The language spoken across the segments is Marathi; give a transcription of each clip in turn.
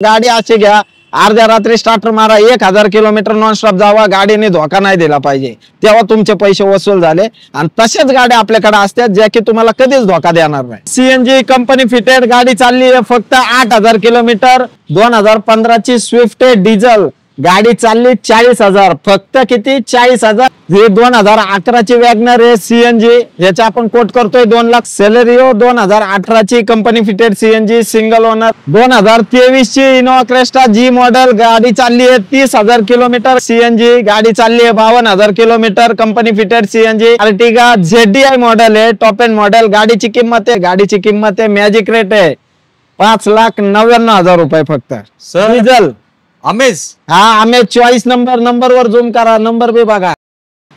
गाडी अशी घ्या, अर्ध्या रात्री स्टार्टर मारा, 1000 किलोमीटर नॉन स्टॉप जावा, गाडीने धोका नाही दिला पाहिजे, तेव्हा तुमचे पैसे वसूल झाले. आणि तशाच गाड्या आपल्याकडे असतात ज्या की तुम्हाला कधीच धोका देणार नाही. सीएनजी कंपनी फिटेड गाडी चालली आहे फक्त 8000 किलोमीटर. 2015 ची स्विफ्ट डिझेल गाडी चालली 40,000. फक्त किती? 40,000. हे 2011 ची वॅगनर आहे सीएनजी, याचा आपण कोट करतोय 2 लाख. सेलेरिओ 2018 ची company fitted CNG single owner. 2023 ची इनोवा क्रेस्टा जी मॉडेल गाडी चालली आहे 30,000 किलोमीटर. सीएनजी गाडी चालली आहे 52,000 kilometre. Company fitted CNG. Ertiga ZDI model आहे, टॉप एंड मॉडेल. गाडीची किंमत आहे मॅजिक रेट आहे 5,99,000 रुपये फक्त. डिझेल अमेज. हा अमेज चॉईस नंबर वर झूम करा, नंबर बी बघा.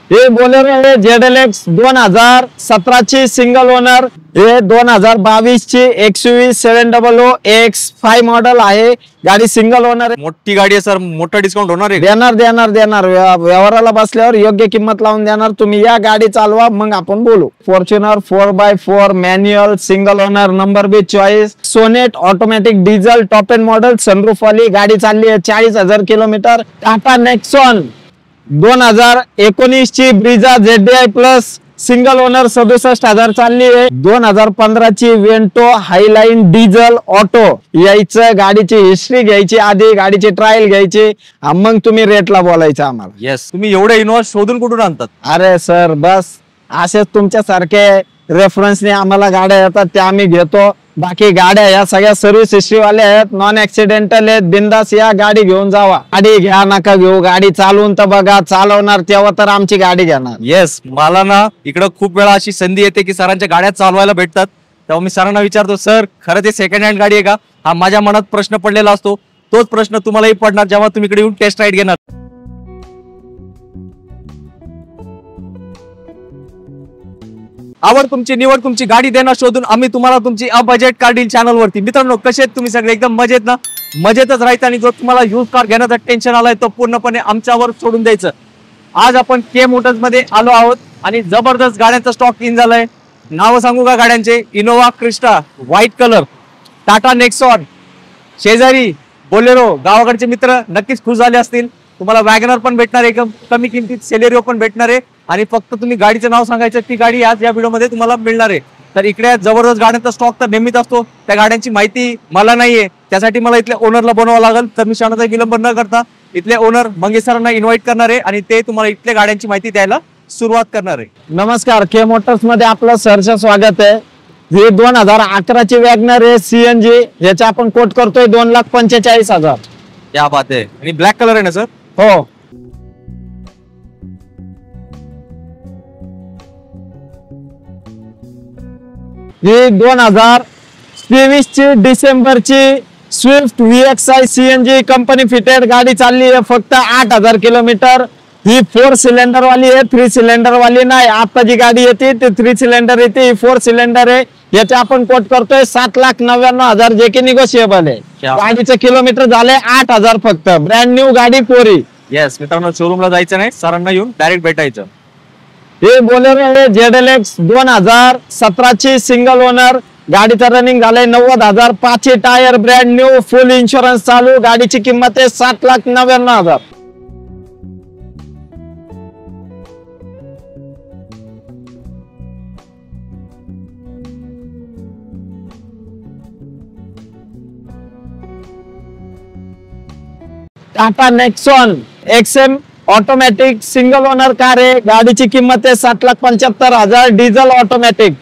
हे बोलेरो आहे ZLX 2017 ची सिंगल ओनर. हे 2022 ची XUV 700 X5 मॉडेल आहे. गाडी सिंगल ओनर. मोठी गाडी आहे सर, मोठा डिस्काउंट होणार आहे. देणार व्यवहाराला बसल्यावर योग्य किंमत लावून देणार. तुम्ही या गाडी चालवा, मग आपण बोलू. Fortuner 4x4 manual single owner, number B choice. Sonet automatic diesel top end model sunroof वाली गाडी चालली आहे 40,000 किलोमीटर. टाटा नेक्सॉन 2019 ची Brezza ZDI plus single owner 67,000 चालली आहे. 2015 ची वेंटो हायलाईन डिझेल ऑटो यायचं. गाडीची हिस्ट्री घ्यायची, आधी गाडीची ट्रायल घ्यायची, मग तुम्ही रेटला बोलायचं आम्हाला. येस, तुम्ही एवढे इनोवा शोधून कुठून आणतात? अरे सर बस असेच तुमच्या सारखे रेफरन्सने आम्हाला गाड्या येतात, त्या आम्ही घेतो. बाकी गाड्या या सगळ्या सर्व्हिस हिस्ट्री वाल्या आहेत, नॉन ऍक्सिडेंटल आहेत. बिंदास या, गाडी घेऊन जावा. गाडी घ्या नका घेऊ, गाडी चालवून तर बघा, चालवणार तेव्हा तर आमची गाडी घेणार. येस, मला ना इकडं खूप वेळा अशी संधी येते की सरांच्या गाड्या चालवायला भेटतात, तेव्हा मी सरांना विचारतो, सर खरं ते सेकंड हँड गाडी आहे का? हा माझ्या मनात प्रश्न पडलेला असतो. तोच प्रश्न तुम्हालाही पडणार जेव्हा तुम्ही इकडे येऊन टेस्ट राईड घेणार. आवड तुमची, निवड तुमची, गाडी देणार शोधून आम्ही तुम्हाला तुमची बजेट कार डील चॅनल वरती. मित्रांनो कसे आहेत तुम्ही सगळे? एकदम मजेत ना? मजेतच राहायचं. आणि जो तुम्हाला यूज कार घेण्याचा टेन्शन आलाय तो पूर्णपणे आमच्यावर सोडून द्यायचं. आज आपण के मोटर्स मध्ये आलो आहोत आणि जबरदस्त गाड्यांचा स्टॉक इन झालाय. नाव सांगू का गाड्यांचे? Innova Crysta white colour, Tata Nexon, शेजारी बोलेरो. गावाकडचे मित्र नक्कीच खुश झाले असतील. तुम्हाला वॅगनर पण भेटणार आहे कमी किमतीत, सेलेरिओ पण भेटणार आहे. आणि फक्त तुम्ही गाडीचं नाव सांगायचं, ती गाडी आज या व्हिडिओमध्ये तुम्हाला मिळणार आहे. तर इकडे जबरदस्त गाड्यांचा स्टॉक तर नेहमीच असतो. त्या गाड्यांची माहिती मला नाहीये, त्यासाठी मला इथल्या ओनरला बनवावं लागेल. तर मी क्षणाचा विलंब न करता इथले ओनर मंगेश सरांना इन्व्हाइट करणार आहे आणि ते तुम्हाला इथल्या गाड्यांची माहिती द्यायला सुरुवात करणार आहे. नमस्कार, के मोटर्स मध्ये आपलं सहर्ष स्वागत आहे. ही 2011 ची वॅगनर आहे सीएनजी, याचा आपण कोट करतोय 2,45,000. या बात आहे. आणि ब्लॅक कलर आहे ना सर? हो. ही 2023 ची डिसेंबरची Swift VXI CNG company fitted गाडी चालली आहे फक्त 8,000 किलोमीटर. ही 4 सिलेंडर वाली आहे, 3 सिलेंडर वाली नाही. आता जी गाडी येते ती 3 सिलेंडर येते, ही 4 सिलेंडर आहे. याचे आपण कोट करतोय 7,99,000 जे की निगोशिएबल आहे. गाडीचं किलोमीटर झालंय 8,000 फक्त. ब्रँड न्यू गाडी कोरी. येस मित्रांनो, शोरूमला जायचं नाही, सरांना येऊन डायरेक्ट भेटायचं. हे बोलेरो आहे ZLX 2017 ची सिंगल ओनर. गाडीचं रनिंग झालंय 90,000. 5 टायर, ब्रँड न्यू, फुल इन्शुरन्स चालू. गाडीची किंमत आहे 7,99,000. Tata Nexon XM automatic single owner car आहे. गाडीची किंमत आहे 7,75,000. Diesel automatic.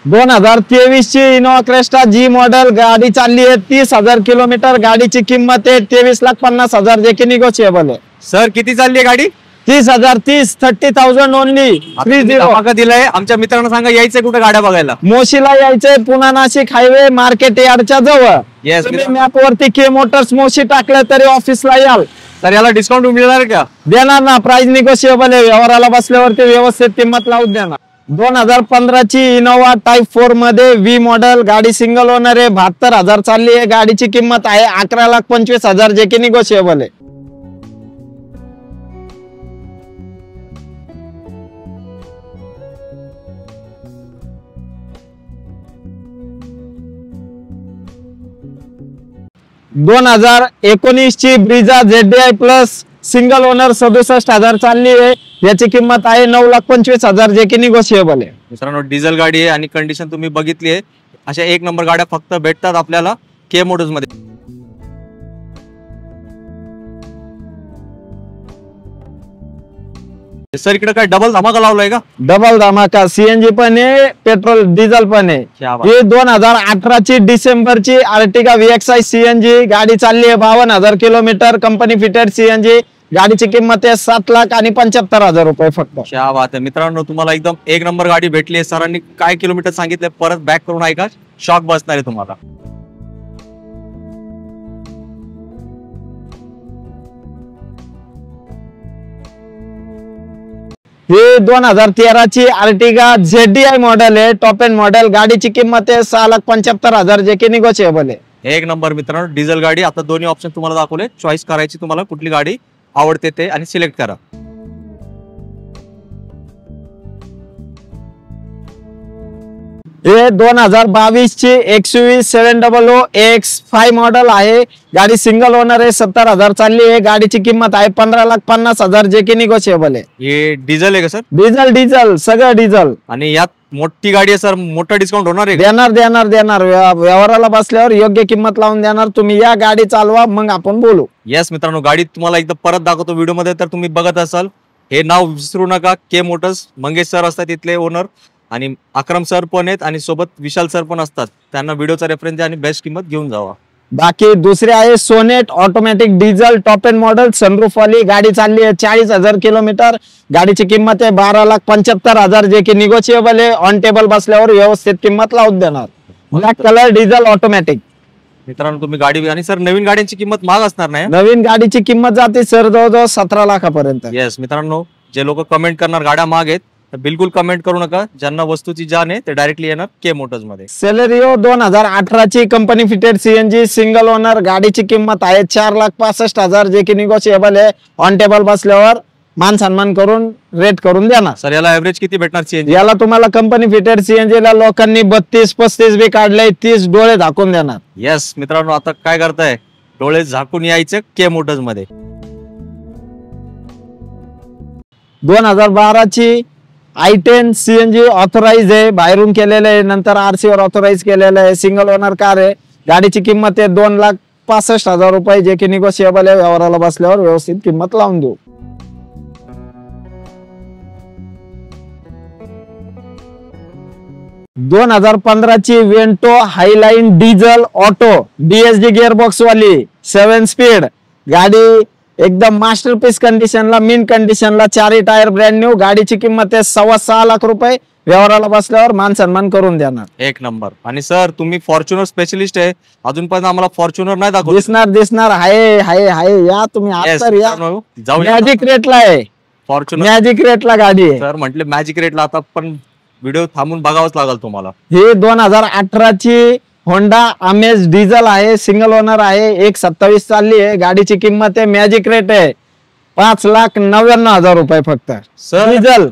दोन 2023 ची इनोवा क्रेस्टा जी मॉडेल गाडी चालली आहे 30,000 किलोमीटर. गाडीची किंमत आहे 23,50,000 जे की निगोशिएबल आहे. सर किती चालली आहे गाडी? 30,000 ओनली. 30 दिलाय. आमच्या मित्रांना सांगा यायचंय कुठे गाड्या बघायला? मोशीला यायचंय, पुणा नाशिक हायवे मार्केट यार्डच्या जवळ. येस, मॅप वरती के मोटर्स मोशी टाकलं तरी ऑफिसला याल. तर याला डिस्काउंट मिळणार का? देणार ना, प्राइस निगोशिएबल आहे. व्यवहाराला बसल्यावरती व्यवस्थित किंमत लावून देणार. 2015 ची इनोवा टाइप 4 मध्ये V मॉडेल गाडी सिंगल ओनर आहे. 72,000 चालली आहे. गाडीची किंमत आहे 11,25,000 जे की निगोशिएबल आहे. 2019 ची Brezza ZDI plus single owner 67,000 चालली आहे. याची किंमत आहे 9,25,000 जे की निगोशिएबल आहे. मित्रांनो डिझेल गाडी आहे आणि कंडिशन तुम्ही बघितली आहे. अशा एक नंबर गाड्या फक्त भेटतात आपल्याला के मोटर्स मध्ये. सर इकडे काय डबल धमाका लावलाय का? डबल धमाका. CNG पण आहे, पेट्रोल डिझेल पण आहे. ही 2018 ची डिसेंबरची आर्टिगा VXI CNG गाडी चालली आहे 52,000 किलोमीटर. Company fitted CNG. गाडीची किंमत आहे 7,75,000 रुपये फक्त. क्या बात आहे मित्रांनो, तुम्हाला एकदम एक नंबर गाडी भेटली आहे. सरांनी काय किलोमीटर सांगितले परत बॅक करून ऐका, शॉक बसणार आहे तुम्हाला. ही 2013 ची आर्टिगा ZDI मॉडेल आहे, टॉप एंड मॉडेल. गाडीची किंमत आहे 6,75,000 जे की निगोशिएबल आहे. एक नंबर मित्रांनो डिझेल गाडी. आता दोन्ही ऑप्शन तुम्हाला दाखवले, चॉईस करायची तुम्हाला कुठली गाडी आवडते ते आणि सिलेक्ट करा. हे 2022 ची XUV 700 X5 मॉडेल आहे. गाडी सिंगल ओनर आहे, 70,000 चालली आहे. गाडीची किंमत आहे 15,50,000 जे की निगोशिएबल आहे. हे डिझेल आहे का सर? डिझेल सगळं डिझेल. आणि यात मोठी गाडी आहे सर, मोठा डिस्काउंट होणार आहे? देणार व्यवहाराला बसल्यावर योग्य किंमत लावून देणार. तुम्ही या गाडी चालवा, मग आपण बोलू. येस मित्रांनो, गाडी तुम्हाला एकदा परत दाखवतो व्हिडिओ मध्ये. तर तुम्ही बघत असाल, हे नाव विसरू नका, के मोटर्स. मंगेश सर असतात तिथले ओनर आणि अक्रम सर पण आहेत आणि सोबत विशाल सर पण असतात. त्यांना व्हिडिओचा रेफरन्स द्या आणि बेस्ट किंमत घेऊन जावा. बाकी दुसरे आहे Sonet automatic diesel top end model sunroof वाली. गाडी चालली आहे 40,000 किलोमीटर. गाडीची किंमत आहे 12,75,000 जे की निगोशिएबल आहे. ऑन टेबल बसल्यावर व्यवस्थित किंमत लावून देणार. Black colour diesel automatic. मित्रांनो तुम्ही गाडी आणि सर नवीन गाड्यांची किंमत महाग असणार नाही? नवीन गाडीची किंमत जाते सर जवळजवळ 17 लाखापर्यंत. येस मित्रांनो, जे लोक कमेंट करणार गाड्या महाग आहेत तर बिलकुल कमेंट करू नका. ज्यांना वस्तूची जाण आहे ते डायरेक्टली येणार के मोटर्स मध्ये. सेलेरिओ 2018 ची company fitted CNG single owner. गाडीची किंमत आहे 4,65,000 जे की निगोशिएबल आहे. ऑन टेबल बसल्यावर मान सन्मान करून रेट करून देणार. सर याला ऍव्हरेज किती भेटणार CNG? याला तुम्हाला कंपनी फिटेड CNG ला लोकांनी 32-35 बी काढले, 30 डोळे झाकून देणार. येस मित्रांनो, आता काय करताय, डोळे झाकून यायचे के मोटर्स मध्ये. 2012 ची i10 CNG ऑथोराइज आहे, बाहेरून केलेलं आहे, नंतर RC वर ऑथोराइज केलेलं आहे. सिंगल ओनर कार आहे. गाडीची किंमत आहे 2,65,000 रुपये जे की निगोशिएबल आहे. व्यवहाराला बसल्यावर व्यवस्थित किंमत लावून देऊ. 2015 ची Vento Highline diesel auto DSG gearbox वाली 7 स्पीड. गाडी एकदम मास्टरपीस कंडिशनला, मिन कंडिशनला, 4 टायर ब्रँड न्यू. गाडीची किंमत आहे 6.25 लाख रुपये. व्यवहाराला बसल्यावर मान सन्मान करून देणार. एक नंबर. आणि सर तुम्ही फॉर्च्युनर स्पेशलिस्ट आहे, अजूनपर्यंत आम्हाला फॉर्च्युनर नाही दाखवलं. दिसणार आहे या तुम्ही आता या. मॅजिक रेटला आहे फॉर्च्युनर. मॅजिक रेटला गाडी आहे सर. म्हटले मॅजिक रेटला, आता पण व्हिडिओ थांबून बघावंच लागेल तुम्हाला. ही 2018 ची होंडा अमेज डिझेल आहे, सिंगल ओनर आहे, 1.27 चालली आहे. गाडीची किंमत आहे, मॅजिक रेट आहे 5,99,000 रुपये फक्त. सर डिझेल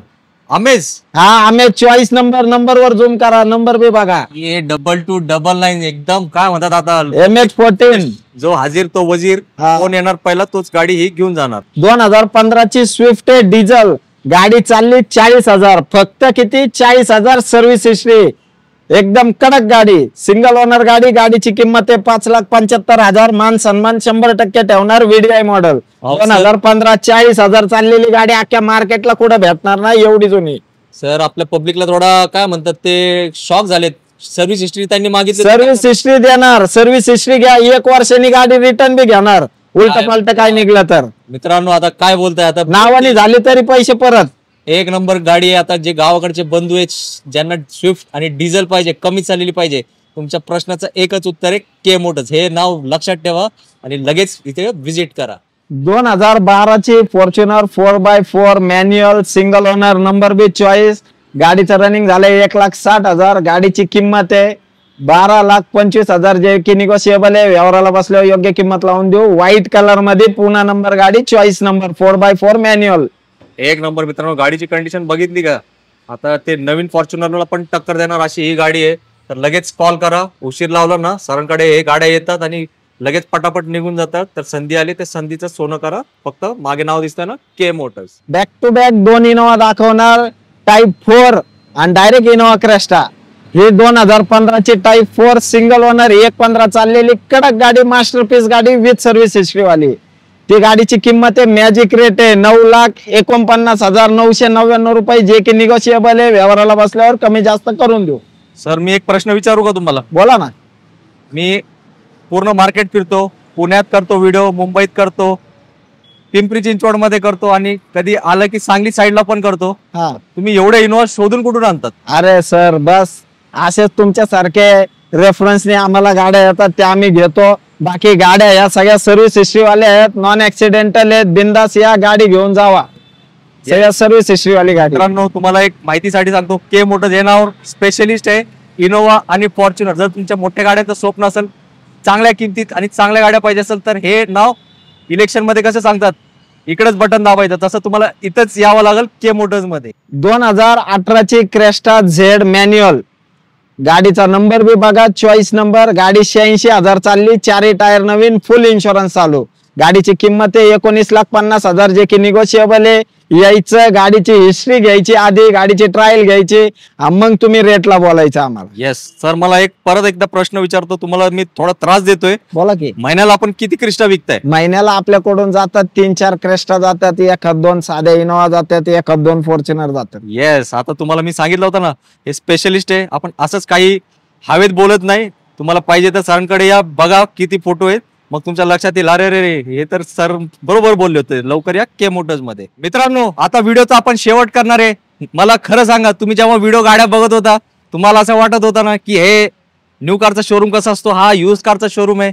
अमेज. हा अमेज 24 नंबर वर झूम करा, नंबर बी बघा. ये 2299 एकदम काय म्हणतात आता, MH14. जो हाजीर तो वजीर. कोण येणार पहिला तोच गाडी ही घेऊन जाणार. 2015 ची स्विफ्ट आहे डिझेल. गाडी चालली 40,000 फक्त. किती? 40,000 सर्व्हिस हिस्ट्री. एकदम कडक गाडी, सिंगल ओनर गाडी. गाडीची किंमत आहे 5,75,000. मान सन्मान 100% ठेवणार. VDI model 2015. 40,000 चाललेली गाडी अख्ख्या मार्केटला कुठे भेटणार नाही एवढी जुनी. सर आपल्या पब्लिकला थोडा काय म्हणतात ते शॉक झालेत. सर्व्हिस हिस्ट्री त्यांनी मागितली. सर्व्हिस हिस्ट्री देणार. सर्व्हिस हिस्ट्री घ्या, 1 वर्षांनी गाडी रिटर्न बी घेणार. उलट पालट काय निघलं तर. मित्रांनो आता काय बोलताय, आता नावाने झाली तरी पैसे परत. एक नंबर गाडी आहे. आता जे गावाकडचे बंधू आहेत, ज्यांना स्विफ्ट आणि डिझेल पाहिजे, कमी चाललेली पाहिजे, तुमच्या प्रश्नाचं एकच उत्तर आहे के मोटर्स. हे नाव लक्षात ठेवा आणि लगेच इथे व्हिजिट करा. 2012 ची Fortuner 4x4 manual single owner. Number B choice. गाडीचं रनिंग झालंय 1,60,000. गाडीची किंमत आहे 12,25,000 जे की निगोशिएबल आहे. व्यवहाराला बसल्यावर योग्य किंमत लावून देऊ. व्हाईट कलर मध्ये पुन्हा नंबर गाडी, चॉईस नंबर, 4x4 मॅन्युअल. एक नंबर मित्रांनो, गाडीची कंडिशन बघितली का? आता ते नवीन फॉर्च्युनरला पण टक्कर देणार अशी ही गाडी आहे. तर लगेच कॉल करा. उशीर लावला ना, सरांकडे हे गाड्या येतात आणि लगेच पटापट निघून जातात. तर संधी आली तर संधीचं सोनं करा. फक्त मागे नाव दिसतं ना, K Motors. Back to back 2 Innova दाखवणार, टाईप 4 आणि डायरेक्ट इनोवा क्रेस्टा. ही 2015 ची टाईप 4 सिंगल ओनर 1.15 चाललेली कडक गाडी, मास्टरपीस गाडी विथ सर्व्हिस हिस्ट्री वाली. ती गाडीची किंमत आहे, मॅजिक रेट आहे 9,49,999 रुपये, जे की निगोशिएबल आहे. व्यवहाराला बसल्यावर कमी जास्त करून देऊ. सर मी एक प्रश्न विचारू का तुम्हाला? बोला ना. मी पूर्ण मार्केट फिरतो, पुण्यात करतो व्हिडिओ, मुंबईत करतो, पिंपरी चिंचवड मध्ये करतो आणि कधी आलं की सांगली साईडला पण करतो. हा, तुम्ही एवढे इनोवा शोधून कुठून आणतात? अरे सर बस असेच तुमच्यासारखे रेफरन्सने आम्हाला गाड्या येतात, त्या आम्ही घेतो. बाकी गाड्या या सगळ्या सर्व्हिस हिस्ट्री वाल्या आहेत, नॉन ऍक्सिडेंटल आहेत. बिंदास या, गाडी घेऊन जावा. सगळ्या सर्व्हिस हिस्ट्री वाली गाडी. मित्रांनो तुम्हाला एक माहितीसाठी सांगतो, के मोटर्स हे नाव स्पेशलिस्ट आहे इनोवा आणि फॉर्च्युनर. जर तुमच्या मोठ्या गाड्याचं स्वप्न असेल, चांगल्या किमतीत आणि चांगल्या गाड्या पाहिजे असेल, तर हे नाव इलेक्शन मध्ये कसं सांगतात, इकडेच बटन दाबायचं, तसं तुम्हाला इथंच यावं लागेल के मोटर्स मध्ये. 2018 ची क्रेस्टा झेड मॅन्युअल. गाडीचा नंबर बी बघा, चॉईस नंबर. गाडी 86,000 चालली, 4 टायर नवीन, फुल इन्शुरन्स चालू. गाडीची किंमत आहे 19,50,000, जे की निगोशिएबल आहे. यायचं, गाडीची हिस्ट्री घ्यायची आधी, गाडीची ट्रायल घ्यायची, मग तुम्ही रेटला बोलायचं आम्हाला. येस सर, मला एक परत एकदा प्रश्न विचारतो तुम्हाला, मी थोडा त्रास देतोय. बोला की. महिन्याला आपण किती क्रिस्टा विकताय? महिन्याला आपल्याकडून जातात 3-4 क्रेस्टा जातात, 1-2 साध्या इनोवा जातात, 1-2 फॉर्च्युनर जातात. येस, आता तुम्हाला मी सांगितलं होतं ना, हे स्पेशलिस्ट आहे. आपण असंच काही हवेत बोलत नाही. तुम्हाला पाहिजे तर सरांकडे या, बघा किती फोटो आहेत, मग तुमच्या लक्षात येईल, अरे रे हे तर सर बरोबर बोलले होते. लवकर या के मोटर्स मध्ये. मित्रांनो आता व्हिडिओचा आपण शेवट करणार आहे. मला खरं सांगा, तुम्ही जेव्हा व्हिडिओ गाड्या बघत होता, तुम्हाला असं वाटत होतं ना की हे न्यू कारचा शोरूम कसा असतो, हा यूज कारचा शोरूम आहे,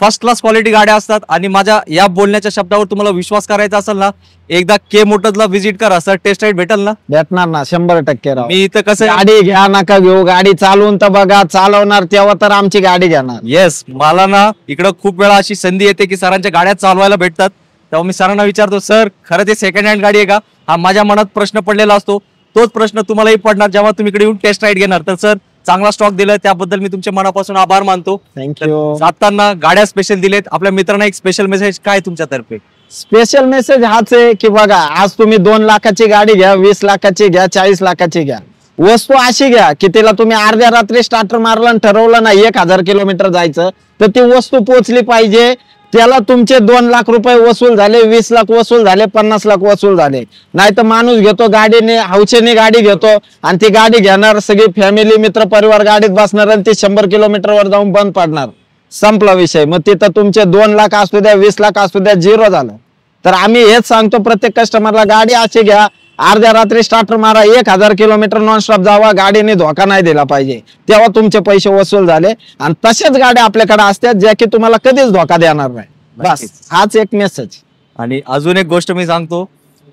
फर्स्ट क्लास क्वालिटी गाड्या असतात. आणि माझ्या या बोलण्याच्या शब्दावर तुम्हाला विश्वास करायचा असेल ना, एकदा के मोटर्सला व्हिजिट करा. सर टेस्ट राईड भेटेल ना? भेटणार ना, 100% राव. मी इथं कसं गाडी घ्या नका घेऊ, गाडी चालवून तर बघा, चालवणार तेव्हा तर आमची गाडी घेणार. येस, मला ना इकडं खूप वेळा अशी संधी येते की सरांच्या गाड्या चालवायला भेटतात. तेव्हा मी सरांना विचारतो, सर खरं ते सेकंड हँड गाडी आहे का? हा माझ्या मनात प्रश्न पडलेला असतो. तोच प्रश्न तुम्हालाही पडणार जेव्हा तुम्ही इकडे येऊन टेस्ट राईड घेणार. तर सर चांगला स्टॉक दिलाय, त्याबद्दल मी तुमच्या मनापासून आभार मानतो. थँक्यू. जाताना गाड्या स्पेशल दिलेत. आपल्या मित्रांना एक स्पेशल मेसेज काय तुमच्यातर्फे? स्पेशल मेसेज हाच आहे की बघा, आज तुम्ही 2 लाखाची गाडी घ्या, 20 लाखाची घ्या, 40 लाखाची घ्या. वस्तू अशी घ्या की तिला तुम्ही अर्ध्या रात्री स्टार्टर मारलं आणि ठरवलं ना 1,000 किलोमीटर जायचं, तर ती वस्तू पोहोचली पाहिजे. त्याला तुमचे 2 लाख रुपये वसूल झाले, 20 लाख वसूल झाले, 50 लाख वसूल झाले. नाही तर माणूस घेतो गाडीने, हौशेने गाडी घेतो आणि ती गाडी घेणार, सगळी फॅमिली मित्र परिवार गाडीत बसणार आणि ती 100 किलोमीटरवर जाऊन बंद पडणार. संपला विषय. मग तिथं तुमचे 2 लाख असू द्या, 20 लाख असू द्या, 0 झालं. तर आम्ही हेच सांगतो प्रत्येक कस्टमरला, गाडी अशी घ्या, अर्ध्या रात्री स्टार्टर मारा, 1,000 किलोमीटर नॉनस्टॉप जावा, गाडीने धोका नाही दिला पाहिजे, तेव्हा तुमचे पैसे वसूल झाले. आणि तशाच गाड्या आपल्याकडे असतात ज्या की तुम्हाला कधीच धोका देणार नाही. बस हाच एक मेसेज. आणि अजून एक गोष्ट मी सांगतो,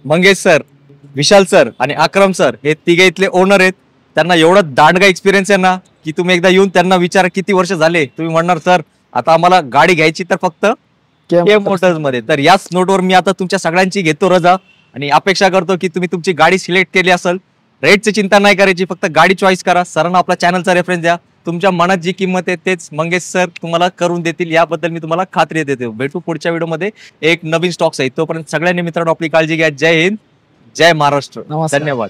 मंगेश सर, विशाल सर आणि अक्रम सर हे तिघे इथले ओनर आहेत. त्यांना एवढं दांडगा एक्सपिरियन्स आहे ना की तुम्ही एकदा येऊन त्यांना विचारा किती वर्ष झाले. तुम्ही म्हणणार सर आता आम्हाला गाडी घ्यायची तर फक्त के मोटर्स मध्ये. तर याच नोटवर मी आता तुमच्या सगळ्यांची घेतो रजा आणि अपेक्षा करतो की तुम्ही तुमची गाडी सिलेक्ट केली असेल. रेटची चिंता नाही करायची, फक्त गाडी चॉईस करा. सरांना आपला चॅनलचा रेफरन्स द्या. तुमच्या मनात जी किंमत आहे तेच मंगेश सर तुम्हाला करून देतील, याबद्दल मी तुम्हाला खात्री देतो. भेटू पुढच्या व्हिडिओमध्ये एक नवीन स्टॉक सहित. तोपर्यंत सगळ्यांनी मित्रांनो आपली काळजी घ्या. जय हिंद, जय महाराष्ट्र. नमस्कार. धन्यवाद.